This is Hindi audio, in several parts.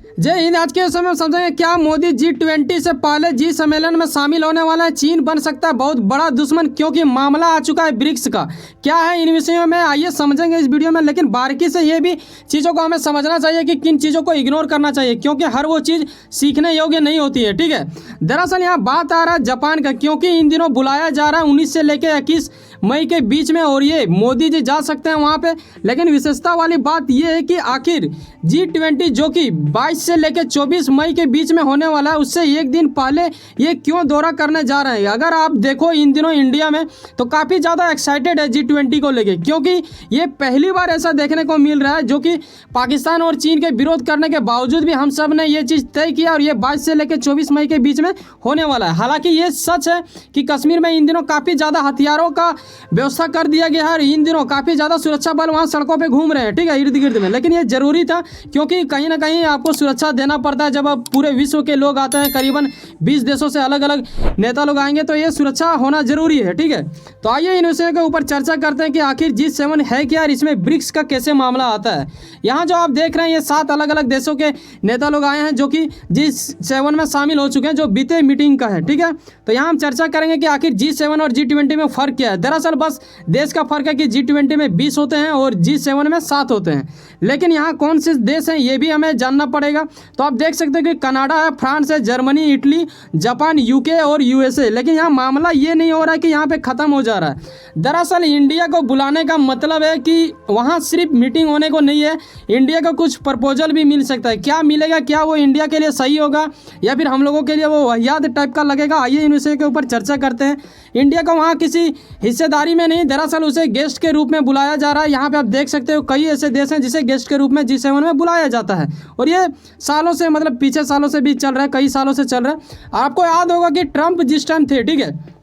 जय हिंद। आज के समय में समझेंगे क्या मोदी G20 से पहले जी सम्मेलन में शामिल होने वाला है। चीन बन सकता है बहुत बड़ा दुश्मन, क्योंकि मामला आ चुका है ब्रिक्स का। क्या है इन विषयों में आइए समझेंगे इस वीडियो में, लेकिन बारीकी से ये भी चीज़ों को हमें समझना चाहिए कि किन चीज़ों को इग्नोर करना चाहिए, क्योंकि हर वो चीज़ सीखने योग्य नहीं होती है। ठीक है, दरअसल यहाँ बात आ रहा है जापान का, क्योंकि इन दिनों बुलाया जा रहा है 19 से लेकर 21 मई के बीच में, और ये मोदी जी जा सकते हैं वहाँ पे। लेकिन विशेषता वाली बात यह है कि आखिर G20 जो कि 22 से लेकर 24 मई के बीच में होने वाला है, उससे एक दिन पहले ये क्यों दौरा करने जा रहे हैं। अगर आप देखो इन दिनों इंडिया में तो काफ़ी ज़्यादा एक्साइटेड है G20 को लेके, क्योंकि ये पहली बार ऐसा देखने को मिल रहा है जो कि पाकिस्तान और चीन के विरोध करने के बावजूद भी हम सब ने ये चीज़ तय किया, और ये 22 से लेकर 24 मई के बीच में होने वाला है। हालांकि ये सच है कि कश्मीर में इन दिनों काफ़ी ज़्यादा हथियारों का व्यवस्था कर दिया गया है, इन दिनों काफ़ी ज़्यादा सुरक्षा बल वहाँ सड़कों पर घूम रहे हैं, ठीक है, इर्द गिर्द में। लेकिन ये जरूरी था, क्योंकि कहीं ना कहीं आपको सुरक्षा देना पड़ता है। जब अब पूरे विश्व के लोग आते हैं, करीबन 20 देशों से अलग अलग नेता लोग आएंगे, तो ये सुरक्षा होना जरूरी है। ठीक है, तो आइए इन विषयों के ऊपर चर्चा करते हैं कि आखिर G7 है क्या और इसमें ब्रिक्स का कैसे मामला आता है। यहाँ जो आप देख रहे हैं ये 7 अलग अलग देशों के नेता लोग आए हैं जो कि G7 में शामिल हो चुके हैं, जो बीते मीटिंग का है। ठीक है, तो यहाँ हम चर्चा करेंगे कि आखिर G7 और G20 में फ़र्क क्या है। दरअसल बस देश का फ़र्क है कि G20 में 20 होते हैं और G7 में 7 होते हैं। लेकिन यहाँ कौन से देश हैं ये भी हमें जानना पड़ेगा। तो आप देख सकते हैं कि कनाडा है, फ्रांस है, जर्मनी, इटली, जापान, यूके और यूएसए। लेकिन यहाँ मामला ये नहीं हो रहा है कि यहाँ पे ख़त्म हो जा रहा है। दरअसल इंडिया को बुलाने का मतलब है कि वहाँ सिर्फ मीटिंग होने को नहीं है, इंडिया को कुछ प्रपोजल भी मिल सकता है। क्या मिलेगा, क्या वो इंडिया के लिए सही होगा या फिर हम लोगों के लिए वो वाहियात टाइप का लगेगा, आइए इन विषय के ऊपर चर्चा करते हैं। इंडिया को वहाँ किसी हिस्सेदारी में नहीं, दरअसल उसे गेस्ट के रूप में बुलाया जा रहा है। यहाँ पे आप देख सकते हो कई ऐसे देश हैं जिसे गेस्ट के रूप में G7 में बुलाया जाता है, और ये सालों से, मतलब पीछे सालों से भी चल रहा है, कई सालों से चल रहा है। आपको याद होगा कि ट्रंप जिस टाइम थे, ठीक है,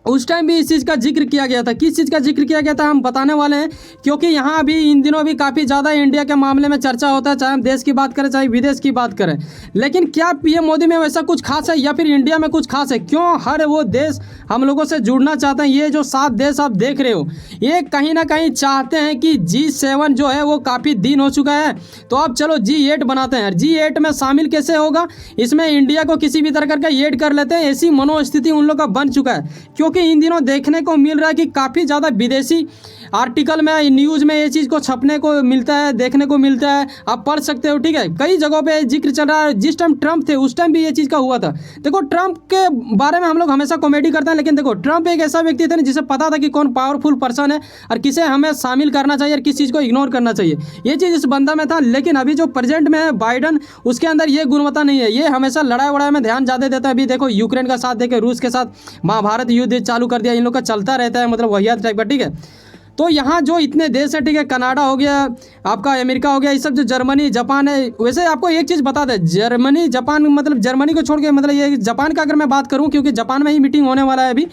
उस टाइम भी इस चीज़ का जिक्र किया गया था। किस चीज़ का जिक्र किया गया था हम बताने वाले हैं, क्योंकि यहाँ अभी इन दिनों भी काफ़ी ज़्यादा इंडिया के मामले में चर्चा होता है, चाहे हम देश की बात करें चाहे विदेश की बात करें। लेकिन क्या पीएम मोदी में वैसा कुछ खास है या फिर इंडिया में कुछ खास है? क्यों हर वो देश हम लोगों से जुड़ना चाहते हैं? ये जो 7 देश आप देख रहे हो, ये कहीं ना कहीं चाहते हैं कि G7 जो है वो काफ़ी दिन हो चुका है, तो अब चलो G8 बनाते हैं। G8 में शामिल कैसे होगा, इसमें इंडिया को किसी भी तरह का ऐड कर लेते हैं, ऐसी मनोस्थिति उन लोग का बन चुका है। क्योंकि इन दिनों देखने को मिल रहा है कि काफ़ी ज़्यादा विदेशी आर्टिकल में, न्यूज़ में ये चीज़ को छपने को मिलता है, देखने को मिलता है, आप पढ़ सकते हो। ठीक है, कई जगहों पे जिक्र चल रहा है। जिस टाइम ट्रंप थे उस टाइम भी ये चीज़ का हुआ था। देखो, ट्रंप के बारे में हम लोग हमेशा कॉमेडी करते हैं, लेकिन देखो ट्रंप एक ऐसा व्यक्ति थे जिसे पता था कि कौन पावरफुल पर्सन है और किसे हमें शामिल करना चाहिए और किस चीज़ को इग्नोर करना चाहिए। ये चीज़ इस बंदा में था। लेकिन अभी जो प्रेजेंट में है बाइडन, उसके अंदर ये गुणवत्ता नहीं है। ये हमेशा लड़ाई वड़ाई में ध्यान ज़्यादा देता है। अभी देखो यूक्रेन का साथ देके रूस के साथ महाभारत युद्ध चालू कर दिया, इन लोग का चलता रहता है, मतलब वहियात टाइप का। ठीक है, तो यहाँ जो इतने देश है, ठीक है, कनाडा हो गया, आपका अमेरिका हो गया, ये सब जो जर्मनी, जापान है। वैसे आपको एक चीज़ बता दें, जर्मनी, जापान, मतलब जर्मनी को छोड़ के, मतलब ये जापान का अगर मैं बात करूँ, क्योंकि जापान में ही मीटिंग होने वाला है अभी,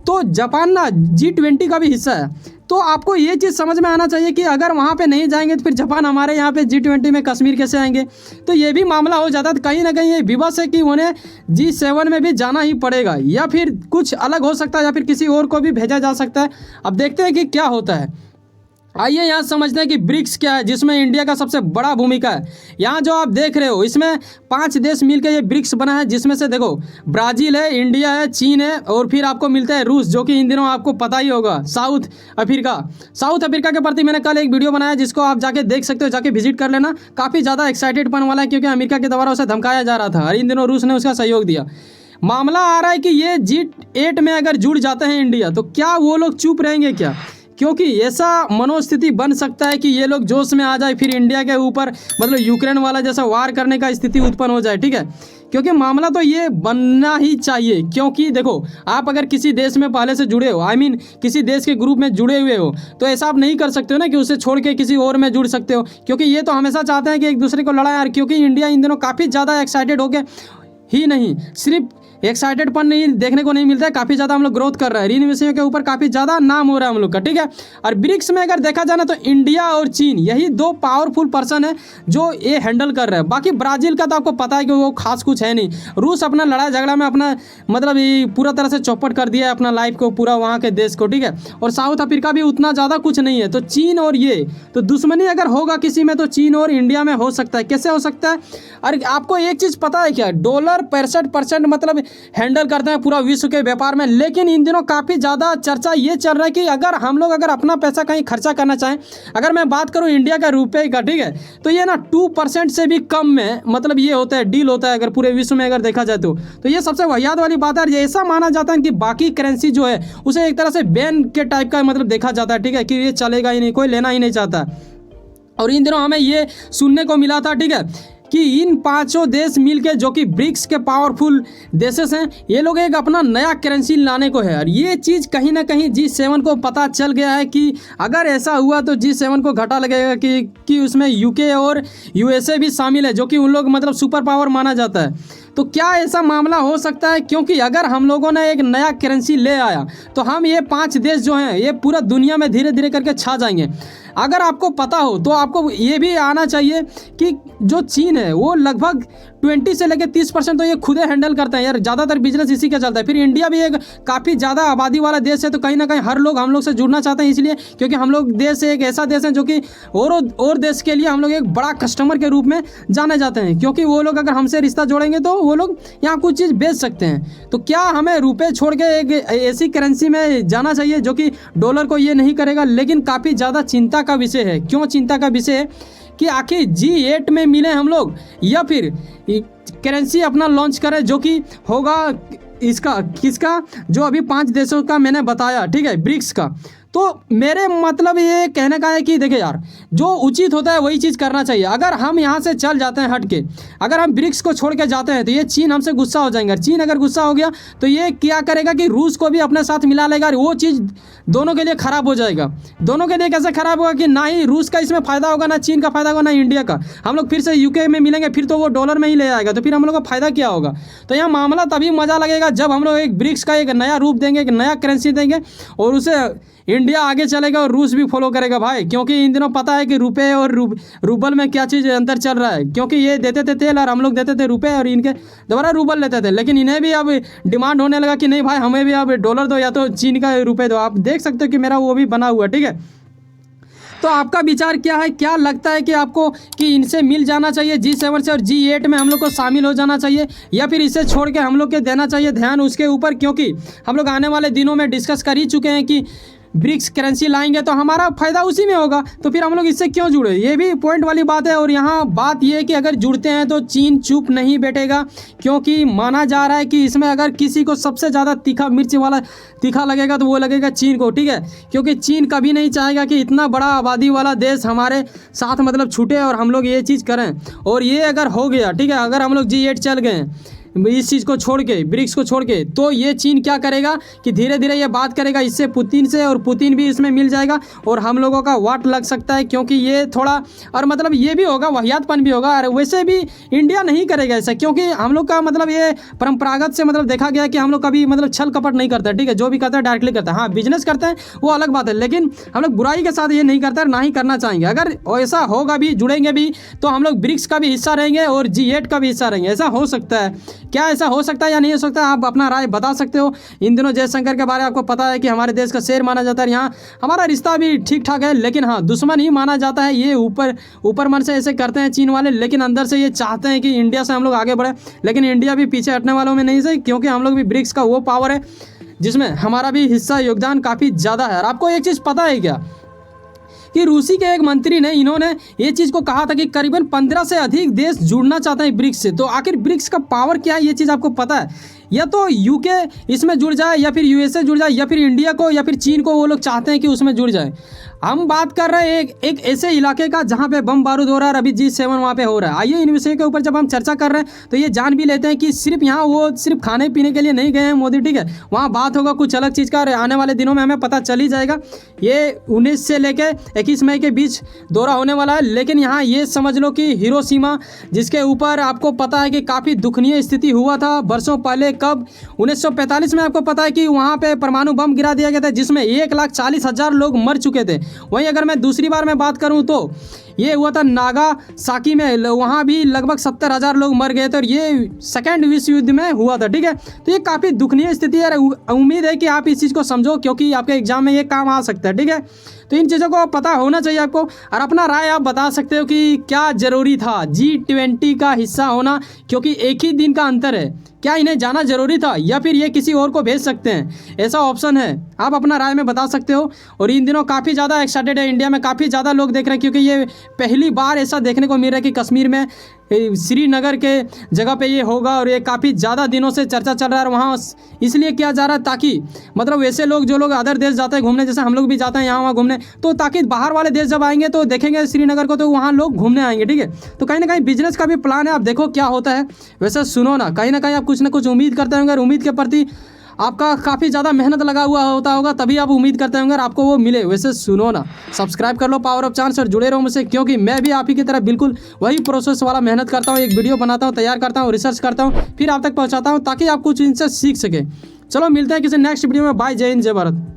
तो जापान ना G20 का भी हिस्सा है। तो आपको ये चीज़ समझ में आना चाहिए कि अगर वहाँ पे नहीं जाएंगे तो फिर जापान हमारे यहाँ पे G20 में कश्मीर कैसे आएंगे। तो ये भी मामला हो जाता है। तो कहीं ना कहीं ये विवश है कि उन्हें G7 में भी जाना ही पड़ेगा, या फिर कुछ अलग हो सकता है, या फिर किसी और को भी भेजा जा सकता है। अब देखते हैं कि क्या होता है। आइए यहाँ समझते हैं कि ब्रिक्स क्या है, जिसमें इंडिया का सबसे बड़ा भूमिका है। यहाँ जो आप देख रहे हो, इसमें 5 देश मिलकर ये ब्रिक्स बना है, जिसमें से देखो ब्राज़ील है, इंडिया है, चीन है, और फिर आपको मिलता है रूस, जो कि इन दिनों आपको पता ही होगा, साउथ अफ्रीका के प्रति मैंने कल एक वीडियो बनाया, जिसको आप जाके देख सकते हो, जाके विजिट कर लेना। काफ़ी ज़्यादा एक्साइटेड पन वाला है, क्योंकि अमेरिका के द्वारा उसे धमकाया जा रहा था और इन दिनों रूस ने उसका सहयोग दिया। मामला आ रहा है कि ये G8 में अगर जुड़ जाते हैं इंडिया, तो क्या वो लोग चुप रहेंगे क्या? क्योंकि ऐसा मनोस्थिति बन सकता है कि ये लोग जोश में आ जाए, फिर इंडिया के ऊपर, मतलब यूक्रेन वाला जैसा वार करने का स्थिति उत्पन्न हो जाए। ठीक है, क्योंकि मामला तो ये बनना ही चाहिए। क्योंकि देखो, आप अगर किसी देश में पहले से जुड़े हो, किसी देश के ग्रुप में जुड़े हुए हो, तो ऐसा आप नहीं कर सकते हो ना कि उसे छोड़ के किसी और में जुड़ सकते हो। क्योंकि ये तो हमेशा चाहते हैं कि एक दूसरे को लड़ाएं। क्योंकि इंडिया इन दिनों काफ़ी ज़्यादा एक्साइटेड हो गया ही नहीं, सिर्फ एक्साइटेडपन नहीं देखने को नहीं मिलता है, काफ़ी ज़्यादा हम लोग ग्रोथ कर रहे हैं, इन विषयों के ऊपर काफ़ी ज़्यादा नाम हो रहा है हम लोग का, ठीक है। और ब्रिक्स में अगर देखा जाए ना तो इंडिया और चीन यही दो पावरफुल पर्सन है जो ये हैंडल कर रहे हैं। बाकी ब्राज़ील का तो आपको पता है कि वो खास कुछ है नहीं, रूस अपना लड़ाई झगड़ा में अपना मतलब ये पूरा तरह से चौपट कर दिया है अपना लाइफ को, पूरा वहाँ के देश को, ठीक है। और साउथ अफ्रीका भी उतना ज़्यादा कुछ नहीं है। तो चीन और ये तो दुश्मनी अगर होगा किसी में तो चीन और इंडिया में हो सकता है। कैसे हो सकता है? अरे आपको एक चीज़ पता है क्या, डॉलर 65% मतलब हैंडल करते हैं पूरा विश्व के व्यापार में। लेकिन इन दिनों काफ़ी ज़्यादा चर्चा ये चल रहा है कि अगर हम लोग अगर अपना पैसा कहीं खर्चा करना चाहें, अगर मैं बात करूं इंडिया का रुपए का, ठीक है, तो ये ना 2% से भी कम में मतलब ये होता है, डील होता है अगर पूरे विश्व में अगर देखा जाए तो ये सबसे वाहियात वाली बात है। ये ऐसा माना जाता है कि बाकी करेंसी जो है उसे एक तरह से बैन के टाइप का मतलब देखा जाता है, ठीक है, कि ये चलेगा ही नहीं, कोई लेना ही नहीं चाहता। और इन दिनों हमें ये सुनने को मिला था, ठीक है, कि इन 5 देश मिलके जो कि ब्रिक्स के पावरफुल देशेस हैं, ये लोग एक अपना नया करेंसी लाने को है। और ये चीज़ कहीं ना कहीं G7 को पता चल गया है कि अगर ऐसा हुआ तो G7 को घाटा लगेगा कि उसमें UK और USA भी शामिल है जो कि उन लोग मतलब सुपर पावर माना जाता है। तो क्या ऐसा मामला हो सकता है? क्योंकि अगर हम लोगों ने एक नया करेंसी ले आया तो हम ये 5 देश जो हैं ये पूरा दुनिया में धीरे धीरे करके छा जाएंगे। अगर आपको पता हो तो आपको ये भी आना चाहिए कि जो चीन है वो लगभग 20 से लेकर 30% तो ये खुद हैंडल करते हैं यार, ज़्यादातर बिजनेस इसी का चलता है। फिर इंडिया भी एक काफ़ी ज़्यादा आबादी वाला देश है, तो कहीं ना कहीं हर लोग हम लोग से जुड़ना चाहते हैं, इसलिए क्योंकि हम लोग देश एक ऐसा देश है जो कि और देश के लिए हम लोग एक बड़ा कस्टमर के रूप में जाने जाते हैं, क्योंकि वो लोग अगर हमसे रिश्ता जोड़ेंगे तो वो लोग यहाँ कुछ चीज़ बेच सकते हैं। तो क्या हमें रुपये छोड़ के एक ऐसी करेंसी में जाना चाहिए जो कि डॉलर को ये नहीं करेगा? लेकिन काफ़ी ज़्यादा चिंता का विषय है। क्यों चिंता का विषय है? कि आखिर G8 में मिले हम लोग या फिर करेंसी अपना लॉन्च करें जो कि होगा इसका किसका, जो अभी 5 देशों का मैंने बताया, ठीक है, ब्रिक्स का। तो मेरे मतलब ये कहने का है कि देखिए यार, जो उचित होता है वही चीज़ करना चाहिए। अगर हम यहाँ से चल जाते हैं हट के, अगर हम ब्रिक्स को छोड़ के जाते हैं तो ये चीन हमसे गुस्सा हो जाएंगे। चीन अगर गुस्सा हो गया तो ये क्या करेगा कि रूस को भी अपने साथ मिला लेगा, और वो चीज़ दोनों के लिए ख़राब हो जाएगा। दोनों के लिए कैसे ख़राब होगा कि ना ही रूस का इसमें फ़ायदा होगा, ना चीन का फ़ायदा होगा, ना इंडिया का। हम लोग फिर से UK में मिलेंगे, फिर तो वो डॉलर में ही ले आएगा, तो फिर हम लोग का फ़ायदा क्या होगा? तो यहाँ मामला तभी मज़ा लगेगा जब हम लोग एक ब्रिक्स का एक नया रूप देंगे, एक नया करेंसी देंगे, और उसे इंडिया आगे चलेगा और रूस भी फॉलो करेगा भाई। क्योंकि इन दिनों पता है कि रुपए और रूबल में क्या चीज़ अंतर चल रहा है, क्योंकि ये देते थे तेल और हम लोग देते थे रुपए और इनके दोबारा रूबल लेते थे। लेकिन इन्हें भी अब डिमांड होने लगा कि नहीं भाई, हमें भी अब डॉलर दो या तो चीन का रुपए दो। आप देख सकते हो कि मेरा वो भी बना हुआ, ठीक है। तो आपका विचार क्या है? क्या लगता है कि आपको कि इनसे मिल जाना चाहिए G7 से और G8 में हम लोग को शामिल हो जाना चाहिए, या फिर इसे छोड़ के हम लोग के देना चाहिए ध्यान उसके ऊपर? क्योंकि हम लोग आने वाले दिनों में डिस्कस कर ही चुके हैं कि ब्रिक्स करेंसी लाएंगे तो हमारा फ़ायदा उसी में होगा, तो फिर हम लोग इससे क्यों जुड़े? ये भी पॉइंट वाली बात है। और यहाँ बात ये है कि अगर जुड़ते हैं तो चीन चुप नहीं बैठेगा, क्योंकि माना जा रहा है कि इसमें अगर किसी को सबसे ज़्यादा तीखा मिर्च वाला तीखा लगेगा तो वो लगेगा चीन को, ठीक है। क्योंकि चीन कभी नहीं चाहेगा कि इतना बड़ा आबादी वाला देश हमारे साथ मतलब छूटे और हम लोग ये चीज़ करें। और ये अगर हो गया, ठीक है, अगर हम लोग G8 चल गए इस चीज़ को छोड़ के, ब्रिक्स को छोड़ के, तो ये चीन क्या करेगा कि धीरे धीरे ये बात करेगा इससे पुतिन से, और पुतिन भी इसमें मिल जाएगा और हम लोगों का वाट लग सकता है। क्योंकि ये थोड़ा और मतलब ये भी होगा, वाहियातपन भी होगा। और वैसे भी इंडिया नहीं करेगा ऐसा, क्योंकि हम लोग का मतलब ये परंपरागत से मतलब देखा गया है कि हम लोग कभी मतलब छल कपट नहीं करते, ठीक है। जो भी करते हैं डायरेक्टली करते हैं। हाँ, बिजनेस करते हैं वो अलग बात है, लेकिन हम लोग बुराई के साथ ये नहीं करते, ना ही करना चाहेंगे। अगर ऐसा होगा भी, जुड़ेंगे भी, तो हम लोग ब्रिक्स का भी हिस्सा रहेंगे और G8 का भी हिस्सा रहेंगे। ऐसा हो सकता है क्या? ऐसा हो सकता है या नहीं हो सकता? आप अपना राय बता सकते हो। इन दिनों जयशंकर के बारे में आपको पता है कि हमारे देश का शेर माना जाता है। यहाँ हमारा रिश्ता भी ठीक ठाक है, लेकिन हाँ, दुश्मन ही माना जाता है। ये ऊपर मन से ऐसे करते हैं चीन वाले, लेकिन अंदर से ये चाहते हैं कि इंडिया से हम लोग आगे बढ़े। लेकिन इंडिया भी पीछे हटने वालों में नहीं से, क्योंकि हम लोग भी ब्रिक्स का वो पावर है जिसमें हमारा भी हिस्सा योगदान काफ़ी ज़्यादा है। और आपको एक चीज़ पता है क्या कि रूसी के एक मंत्री ने इन्होंने ये चीज़ को कहा था कि करीबन 15 से अधिक देश जुड़ना चाहते हैं ब्रिक्स से। तो आखिर ब्रिक्स का पावर क्या है, ये चीज़ आपको पता है? या तो UK इसमें जुड़ जाए, या फिर USA जुड़ जाए, या फिर इंडिया को या फिर चीन को वो लोग चाहते हैं कि उसमें जुड़ जाए। हम बात कर रहे हैं एक ऐसे इलाके का जहाँ पे बम बारूद हो रहा है और अभी G7 वहाँ पे हो रहा है। आइए इन विषयों के ऊपर जब हम चर्चा कर रहे हैं तो ये जान भी लेते हैं कि सिर्फ यहाँ वो सिर्फ खाने पीने के लिए नहीं गए हैं मोदी, ठीक है। वहाँ बात होगा कुछ अलग चीज़ का, और आने वाले दिनों में हमें पता चल ही जाएगा। ये 19 से लेकर 21 मई के बीच दौरा होने वाला है। लेकिन यहाँ ये समझ लो कि हिरोशिमा, जिसके ऊपर आपको पता है कि काफ़ी दुखनीय स्थिति हुआ था वर्षों पहले, कब 1945 में आपको पता है कि वहाँ पे परमाणु बम गिरा दिया गया था जिसमें 1,40,000 लोग मर चुके थे। वहीं अगर मैं दूसरी बार मैं बात करूँ तो ये हुआ था नागासाकी में, वहाँ भी लगभग 70,000 लोग मर गए थे और ये सेकेंड विश्व युद्ध में हुआ था। ठीक है, तो ये काफ़ी दुखनीय स्थिति है। उम्मीद है कि आप इस चीज़ को समझो क्योंकि आपके एग्जाम में ये काम आ सकता है। ठीक है, तो इन चीज़ों को पता होना चाहिए आपको और अपना राय आप बता सकते हो कि क्या ज़रूरी था G20 का हिस्सा होना, क्योंकि एक ही दिन का अंतर है। क्या इन्हें जाना जरूरी था या फिर ये किसी और को भेज सकते हैं, ऐसा ऑप्शन है। आप अपना राय में बता सकते हो। और इन दिनों काफ़ी ज़्यादा एक्साइटेड है, इंडिया में काफ़ी ज़्यादा लोग देख रहे हैं क्योंकि ये पहली बार ऐसा देखने को मिल रहा है कि कश्मीर में श्रीनगर के जगह पे ये होगा और ये काफ़ी ज़्यादा दिनों से चर्चा चल रहा है। और वहाँ इसलिए किया जा रहा है ताकि मतलब वैसे लोग जो लोग अदर देश जाते हैं घूमने, जैसे हम लोग भी जाते हैं यहाँ वहाँ घूमने, तो ताकि बाहर वाले देश जब आएंगे तो देखेंगे श्रीनगर को तो वहाँ लोग घूमने आएंगे। ठीक है, तो कहीं ना कहीं बिजनेस का भी प्लान है, आप देखो क्या होता है। वैसे सुनो ना कहीं आप कुछ ना कुछ उम्मीद करते होंगे और उम्मीद के प्रति आपका काफ़ी ज़्यादा मेहनत लगा हुआ होता होगा, तभी आप उम्मीद करते होंगे और आपको वो मिले। वैसे सुनो ना, सब्सक्राइब कर लो पावर ऑफ चांस और जुड़े रहो मुझसे, क्योंकि मैं भी आप ही की तरह बिल्कुल वही प्रोसेस वाला मेहनत करता हूँ। एक वीडियो बनाता हूँ, तैयार करता हूँ, रिसर्च करता हूँ, फिर आप तक पहुँचाता हूँ ताकि आप कुछ इनसे सीख सके। चलो मिलते हैं किसी नेक्स्ट वीडियो में। बाय, जय हिंद, जय भारत।